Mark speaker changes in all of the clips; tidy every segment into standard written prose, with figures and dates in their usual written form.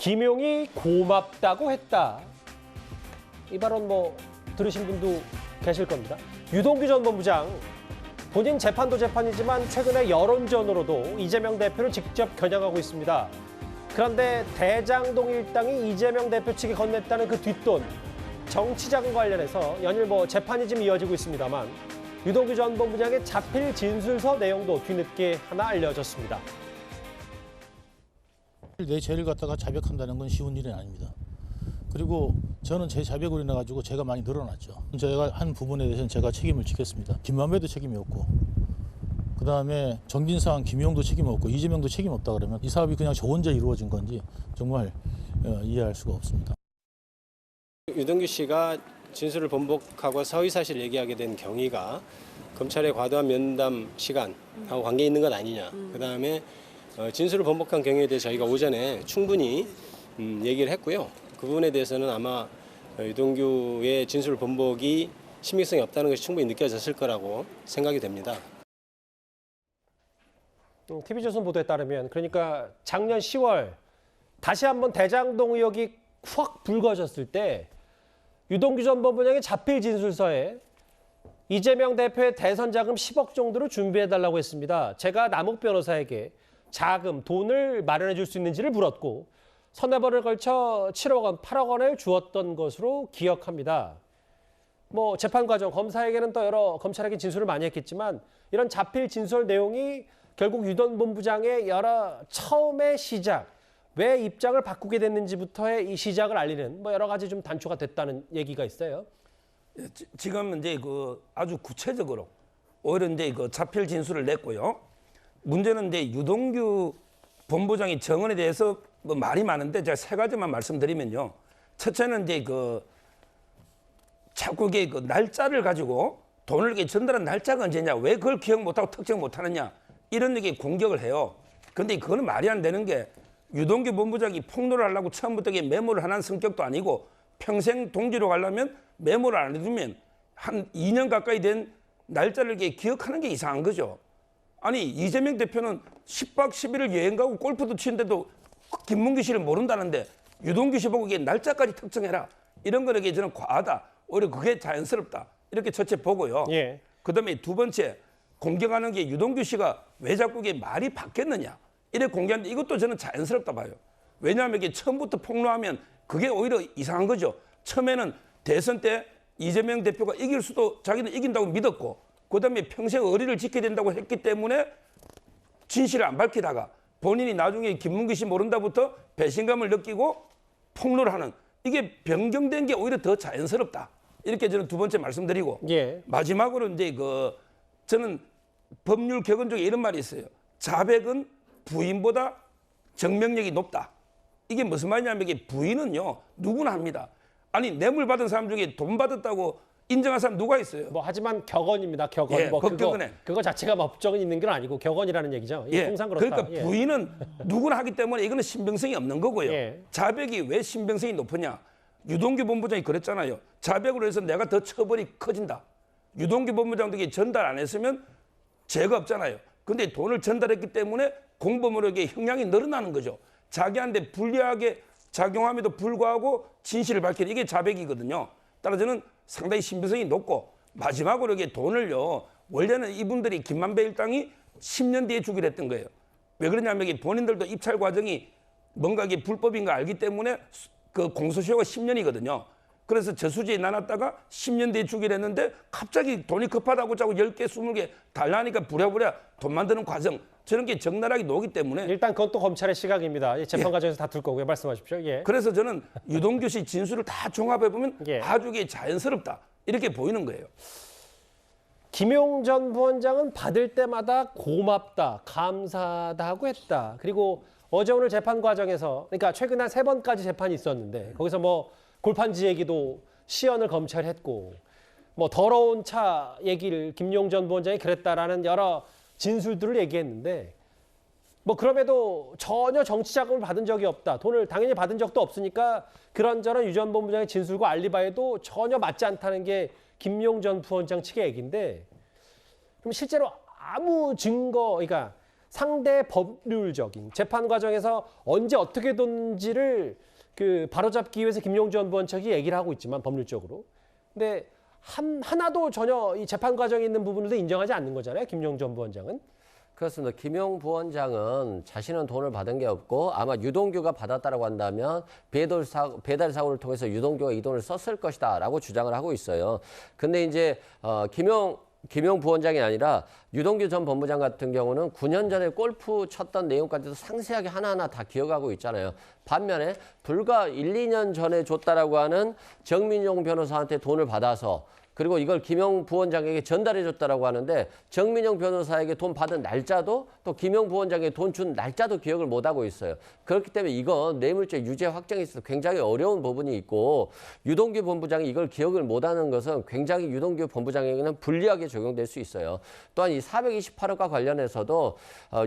Speaker 1: 김용이 고맙다고 했다. 이 발언 들으신 분도 계실 겁니다. 유동규 전 본부장, 본인 재판도 재판이지만 최근에 여론전으로도 이재명 대표를 직접 겨냥하고 있습니다. 그런데 대장동 일당이 이재명 대표 측에 건넸다는 그 뒷돈, 정치자금 관련해서 연일 재판이 좀 이어지고 있습니다만 유동규 전 본부장의 자필 진술서 내용도 뒤늦게 하나 알려졌습니다.
Speaker 2: 내 죄를 갖다가 자백한다는 건 쉬운 일은 아닙니다. 그리고 저는 제 자백으로 인해 가지고 제가 많이 늘어났죠. 제가 한 부분에 대해서는 제가 책임을 지겠습니다. 김만배도 책임이 없고, 그 다음에 정진상, 김용도 책임 없고, 이재명도 책임 없다 그러면 이 사업이 그냥 저 혼자 이루어진 건지 정말 이해할 수가 없습니다.
Speaker 3: 유동규 씨가 진술을 번복하고 서의사실을 얘기하게 된 경위가 검찰의 과도한 면담 시간하고 관계 있는 것 아니냐. 그다음에 진술을 번복한 경우에 대해 저희가 오전에 충분히 얘기를 했고요. 그 부분에 대해서는 아마 유동규의 진술 번복이 신빙성이 없다는 것이 충분히 느껴졌을 거라고 생각이 됩니다.
Speaker 1: TV조선 보도에 따르면 그러니까 작년 10월 다시 한번 대장동 의혹이 확 불거졌을 때 유동규 전 본부장의 자필 진술서에 이재명 대표의 대선 자금 10억 정도를 준비해달라고 했습니다. 제가 남욱 변호사에게 자금, 돈을 마련해 줄 수 있는지를 물었고 서너 번을 걸쳐 7억 원, 8억 원을 주었던 것으로 기억합니다. 재판 과정, 검사에게는 또 여러 검찰에게 진술을 많이 했겠지만 이런 자필 진술 내용이 결국 유 전 본부장의 처음의 시작, 왜 입장을 바꾸게 됐는지부터의 이 시작을 알리는 여러 가지 좀 단초가 됐다는 얘기가 있어요.
Speaker 4: 지금 이제 아주 구체적으로 오히려 이제 자필 진술을 냈고요. 문제는 이제 유동규 본부장의 정언에 대해서 말이 많은데 제가 세 가지만 말씀드리면요. 첫째는 이제 자꾸 이게 날짜를 가지고 돈을 이렇게 전달한 날짜가 언제냐, 왜 그걸 기억 못하고 특정 못하느냐, 이런 얘기 공격을 해요. 근데 그거는 말이 안 되는 게 유동규 본부장이 폭로를 하려고 처음부터 메모를 하는 성격도 아니고 평생 동지로 가려면 메모를 안 해두면 한 2년 가까이 된 날짜를 이렇게 기억하는 게 이상한 거죠. 아니 이재명 대표는 10박 11일 여행 가고 골프도 치는데도 김문규 씨를 모른다는데 유동규 씨 보고 날짜까지 특정해라. 이런 거는 저는 과하다. 오히려 그게 자연스럽다. 이렇게 첫째 보고요.
Speaker 1: 예.
Speaker 4: 그다음에 두 번째 공격하는 게 유동규 씨가 왜 자꾸 말이 바뀌었느냐. 이래 공개하는데 이것도 저는 자연스럽다 봐요. 왜냐하면 이게 처음부터 폭로하면 그게 오히려 이상한 거죠. 처음에는 대선 때 이재명 대표가 이길 수도 자기는 이긴다고 믿었고 그다음에 평생 의리를 지켜야 된다고 했기 때문에 진실을 안 밝히다가 본인이 나중에 김문규 씨 모른다부터 배신감을 느끼고 폭로를 하는 이게 변경된 게 오히려 더 자연스럽다. 이렇게 저는 두 번째 말씀드리고
Speaker 1: 예.
Speaker 4: 마지막으로 이제 저는 법률 격언 중에 이런 말이 있어요. 자백은 부인보다 증명력이 높다. 이게 무슨 말이냐면 이게 부인은요 누구나 합니다. 아니 뇌물 받은 사람 중에 돈 받았다고 인정한 사람 누가 있어요?
Speaker 1: 하지만 격언입니다. 격언.
Speaker 4: 예,
Speaker 1: 그거 자체가 법적인 있는 건 아니고 격언이라는 얘기죠.
Speaker 4: 예,
Speaker 1: 통상 그렇다.
Speaker 4: 그러니까
Speaker 1: 예.
Speaker 4: 부인은 누구나 하기 때문에 이거는 신빙성이 없는 거고요.
Speaker 1: 예.
Speaker 4: 자백이 왜 신빙성이 높으냐? 유동규 본부장이 그랬잖아요. 자백으로 해서 내가 더 처벌이 커진다. 유동규 본부장도 전달 안 했으면 죄가 없잖아요. 근데 돈을 전달했기 때문에 공범으로 형량이 늘어나는 거죠. 자기한테 불리하게 작용함에도 불구하고 진실을 밝히는 이게 자백이거든요. 따라 저는 상당히 신빙성이 높고 마지막으로 돈을요. 원래는 이분들이 김만배 일당이 10년 뒤에 주기로 했던 거예요. 왜 그러냐면 본인들도 입찰 과정이 뭔가 이게 불법인 거 알기 때문에 그 공소시효가 10년이거든요. 그래서 저수지에 나눴다가 10년 뒤에 주기로 했는데 갑자기 돈이 급하다고 자꾸 10개, 20개 달라니까 부랴부랴 돈 만드는 과정 저런 게 적나라하게 나오기 때문에
Speaker 1: 일단 그건 또 검찰의 시각입니다. 재판
Speaker 4: 예.
Speaker 1: 과정에서 다툴 거고요. 말씀하십시오. 예.
Speaker 4: 그래서 저는 유동규 씨 진술을 다 종합해보면
Speaker 1: 예.
Speaker 4: 아주 이게 자연스럽다. 이렇게 보이는 거예요.
Speaker 1: 김용 전 부원장은 받을 때마다 고맙다, 감사하다 하고 했다. 그리고 어제 오늘 재판 과정에서 그러니까 최근 한 3번까지 재판이 있었는데 거기서 골판지 얘기도 시연을 검찰이 했고 더러운 차 얘기를 김용 전 부원장이 그랬다라는 여러 진술들을 얘기했는데 그럼에도 전혀 정치 자금을 받은 적이 없다. 돈을 당연히 받은 적도 없으니까 그런저런 유 전 본부장의 진술과 알리바이도 전혀 맞지 않다는 게 김용 전 부원장 측의 얘기인데 그럼 실제로 아무 증거, 그러니까 상대 법률적인 재판 과정에서 언제 어떻게 돈지를 그 바로잡기 위해서 김용주 연구원측이 얘기를 하고 있지만 법률적으로. 근데 하나도 전혀 이 재판 과정에 있는 부분들도 인정하지 않는 거잖아요. 김용주 연구원장은.
Speaker 5: 그렇습니다. 김용 부원장은 자신은 돈을 받은 게 없고 아마 유동규가 받았다라고 한다면 배달 사고를 통해서 유동규가 이 돈을 썼을 것이다라고 주장을 하고 있어요. 근데 이제 김용 부원장이 아니라 유동규 전 본부장 같은 경우는 9년 전에 골프 쳤던 내용까지도 상세하게 하나하나 다 기억하고 있잖아요. 반면에 불과 1, 2년 전에 줬다라고 하는 정민용 변호사한테 돈을 받아서 그리고 이걸 김용 부원장에게 전달해 줬다라고 하는데 정민용 변호사에게 돈 받은 날짜도 또 김용 부원장에게 돈 준 날짜도 기억을 못 하고 있어요. 그렇기 때문에 이건 뇌물죄 유죄 확정에 있어서 굉장히 어려운 부분이 있고 유동규 본부장이 이걸 기억을 못 하는 것은 굉장히 유동규 본부장에게는 불리하게 적용될 수 있어요. 또한 이 428억과 관련해서도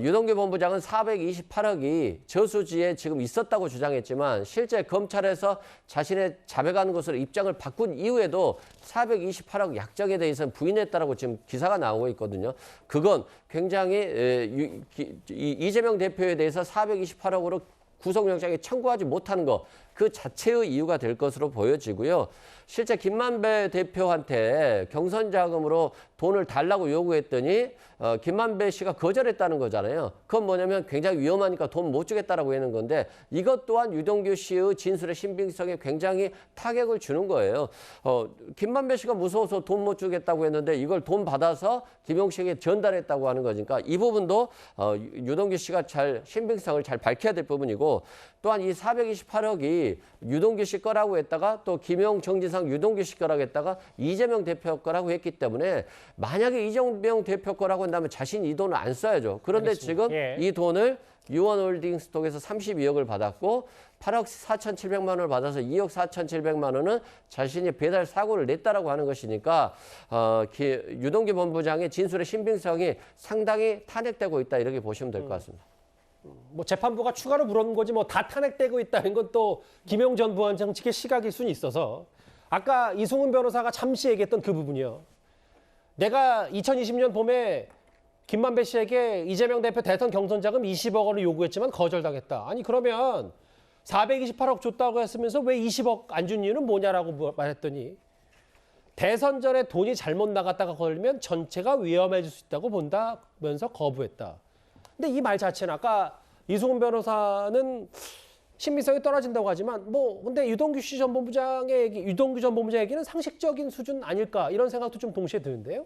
Speaker 5: 유동규 본부장은 428억이 저수지에 지금 있었다고 주장했지만 실제 검찰에서 자신의 자백하는 것으로 입장을 바꾼 이후에도 428억 약정에 대해서는 부인했다라고 지금 기사가 나오고 있거든요. 그건 굉장히 이재명 대표에 대해서 428억으로 구속영장에 청구하지 못하는 것 그 자체의 이유가 될 것으로 보여지고요. 실제 김만배 대표한테 경선 자금으로 돈을 달라고 요구했더니 김만배 씨가 거절했다는 거잖아요. 그건 뭐냐면 굉장히 위험하니까 돈 못 주겠다라고 하는 건데 이것 또한 유동규 씨의 진술의 신빙성에 굉장히 타격을 주는 거예요. 김만배 씨가 무서워서 돈 못 주겠다고 했는데 이걸 돈 받아서 김용 씨에게 전달했다고 하는 거니까 이 부분도 유동규 씨가 잘 신빙성을 잘 밝혀야 될 부분이고 또한 이 428억이 유동규 씨 거라고 했다가 또 김용, 정진상, 유동규 씨 거라고 했다가 이재명 대표 거라고 했기 때문에 만약에 이재명 대표 거라고 한다면 자신이 이 돈을 안 써야죠. 그런데
Speaker 1: 알겠습니다.
Speaker 5: 지금
Speaker 1: 예.
Speaker 5: 이 돈을 유원홀딩스 통해서 32억을 받았고 8억 4,700만 원을 받아서 2억 4,700만 원은 자신이 배달 사고를 냈다라고 하는 것이니까 유동규 본부장의 진술의 신빙성이 상당히 탄핵되고 있다 이렇게 보시면 될 것 같습니다.
Speaker 1: 뭐 재판부가 추가로 물어본 거지 뭐 다 탄핵되고 있다는 건 또 김용 전 부원장 측의 시각일 수는 있어서 아까 이승훈 변호사가 잠시 얘기했던 그 부분이요. 내가 2020년 봄에 김만배 씨에게 이재명 대표 대선 경선 자금 20억 원을 요구했지만 거절당했다. 아니 그러면 428억 줬다고 했으면서 왜 20억 안 준 이유는 뭐냐라고 말했더니 대선 전에 돈이 잘못 나갔다가 걸리면 전체가 위험해질 수 있다고 본다면서 거부했다. 근데 이 말 자체는 아까 이승훈 변호사는 신빙성이 떨어진다고 하지만 뭐 근데 유동규 전 본부장의 얘기는 상식적인 수준 아닐까 이런 생각도 좀 동시에 드는데요.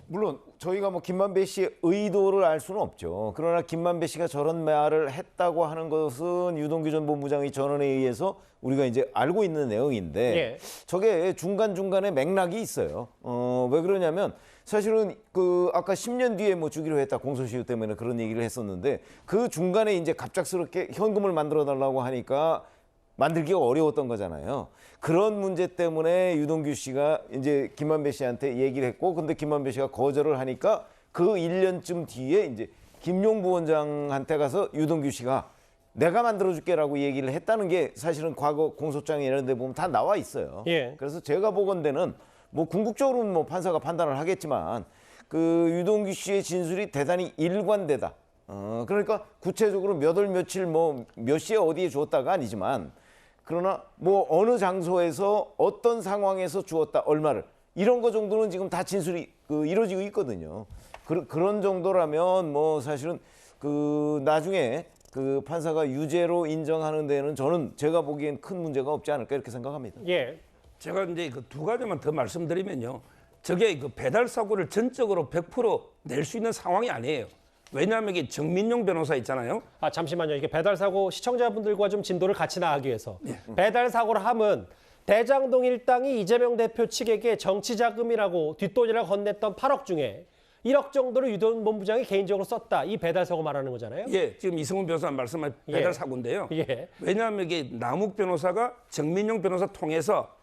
Speaker 6: 물론 저희가 뭐 김만배 씨의 의도를 알 수는 없죠. 그러나 김만배 씨가 저런 말을 했다고 하는 것은 유동규 전 본부장의 전언에 의해서 우리가 이제 알고 있는 내용인데
Speaker 1: 예.
Speaker 6: 저게 중간중간에 맥락이 있어요. 왜 그러냐면 사실은 그 아까 10년 뒤에 뭐 주기로 했다 공소시효 때문에 그런 얘기를 했었는데 그 중간에 이제 갑작스럽게 현금을 만들어 달라고 하니까 만들기가 어려웠던 거잖아요. 그런 문제 때문에 유동규 씨가 이제 김만배 씨한테 얘기를 했고 근데 김만배 씨가 거절을 하니까 그 1년쯤 뒤에 이제 김용 부원장한테 가서 유동규 씨가 내가 만들어줄게라고 얘기를 했다는 게 사실은 과거 공소장에 이런 데 보면 다 나와 있어요.
Speaker 1: 예.
Speaker 6: 그래서 제가 보건대는 뭐 궁극적으로는 뭐 판사가 판단을 하겠지만 그 유동규 씨의 진술이 대단히 일관되다. 그러니까 구체적으로 몇 월 며칠 뭐 몇 시에 어디에 주었다가 아니지만 그러나 뭐 어느 장소에서 어떤 상황에서 주었다 얼마를 이런 거 정도는 지금 다 진술이 이루어지고 있거든요. 그런 정도라면 뭐 사실은 그 나중에 그 판사가 유죄로 인정하는 데는 저는 제가 보기엔 큰 문제가 없지 않을까 이렇게 생각합니다.
Speaker 1: 예.
Speaker 4: 제가 이제 그 두 가지만 더 말씀드리면요. 저게 그 배달 사고를 전적으로 100% 낼 수 있는 상황이 아니에요. 왜냐하면 이게 정민용 변호사 있잖아요.
Speaker 1: 아 잠시만요. 이게 배달 사고 시청자분들과 좀 진도를 같이 나가기 위해서 배달 사고를 함은 대장동 일당이 이재명 대표 측에게 정치 자금이라고 뒷돈이라고 건넸던 8억 중에 1억 정도를 유동 본부장이 개인적으로 썼다. 이 배달 사고 말하는 거잖아요.
Speaker 4: 예, 지금 이승훈 변호사 말씀한 배달 사고인데요.
Speaker 1: 예.
Speaker 4: 왜냐하면 이게 남욱 변호사가 정민용 변호사 통해서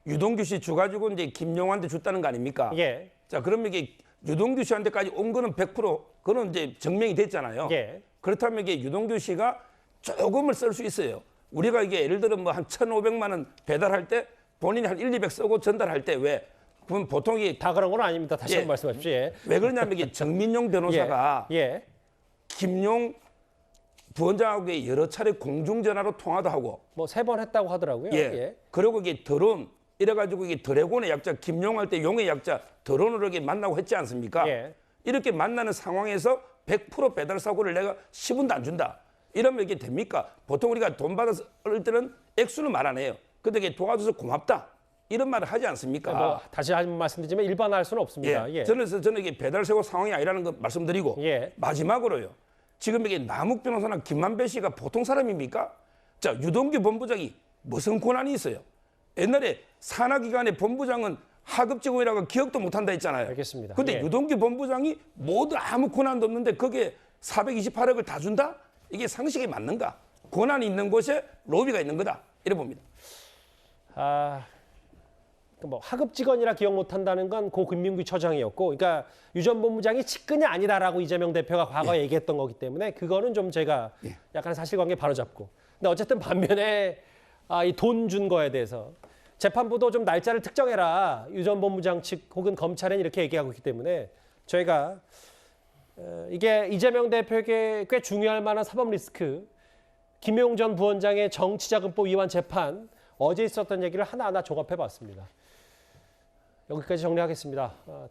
Speaker 4: 유동규 씨 줘가지고 이제 김용한테 줬다는 거 아닙니까?
Speaker 1: 예.
Speaker 4: 자, 그러면 이게 유동규 씨한테까지 온 거는 100% 그거는 이제 증명이 됐잖아요.
Speaker 1: 예.
Speaker 4: 그렇다면 이게 유동규 씨가 조금을 쓸 수 있어요. 우리가 이게 예를 들어 뭐 한 1,500만 원 배달할 때 본인이 한 1, 200 쓰고 전달할 때 왜? 그럼 보통 이게
Speaker 1: 다 그런 건 아닙니다. 다시
Speaker 4: 예.
Speaker 1: 한번 말씀하십시오. 예.
Speaker 4: 왜 그러냐면 이게 정민용 변호사가
Speaker 1: 예.
Speaker 4: 김용 부원장하고 여러 차례 공중전화로 통화도 하고
Speaker 1: 뭐 3번 했다고 하더라고요.
Speaker 4: 예. 그리고 이게 드론 이래가지고 이게 드래곤의 약자 김용할 때 용의 약자 드론으로 이렇게 만나고 했지 않습니까?
Speaker 1: 예.
Speaker 4: 이렇게 만나는 상황에서 100% 배달 사고를 내가 10원도 안 준다. 이러면 이게 됩니까? 보통 우리가 돈 받았을 때는 액수는 말 안 해요. 근데 이게 도와줘서 고맙다. 이런 말을 하지 않습니까?
Speaker 1: 뭐 다시 한번 말씀드리지만 일반화할 수는 없습니다. 예.
Speaker 4: 저는 이게 배달 사고 상황이 아니라는 거 말씀드리고
Speaker 1: 예.
Speaker 4: 마지막으로요. 지금 이게 남욱 변호사나 김만배 씨가 보통 사람입니까? 자, 유동규 본부장이 무슨 권한이 있어요? 옛날에 산하기관의 본부장은 하급직원이라고 기억도 못한다 했잖아요.
Speaker 1: 알겠습니다.
Speaker 4: 근데
Speaker 1: 예.
Speaker 4: 유동규 본부장이 모두 아무 권한도 없는데 거기에 428억을 다 준다? 이게 상식이 맞는가? 권한이 있는 곳에 로비가 있는 거다. 이래 봅니다.
Speaker 1: 뭐 하급 직원이라 기억 못한다는 건 고 김민구 처장이었고, 그러니까 유 전 본부장이 측근이 아니다라고 이재명 대표가 과거에 얘기했던 거기 때문에 그거는 좀 제가 약간 사실관계 바로잡고. 근데 어쨌든 반면에 이 돈 준 거에 대해서 재판부도 좀 날짜를 특정해라. 유 전 본부장 측 혹은 검찰은 이렇게 얘기하고 있기 때문에 저희가 이게 이재명 대표에게 꽤 중요할 만한 사법 리스크, 김용 전 부원장의 정치자금법 위반 재판, 어제 있었던 얘기를 하나하나 종합해봤습니다. 여기까지 정리하겠습니다.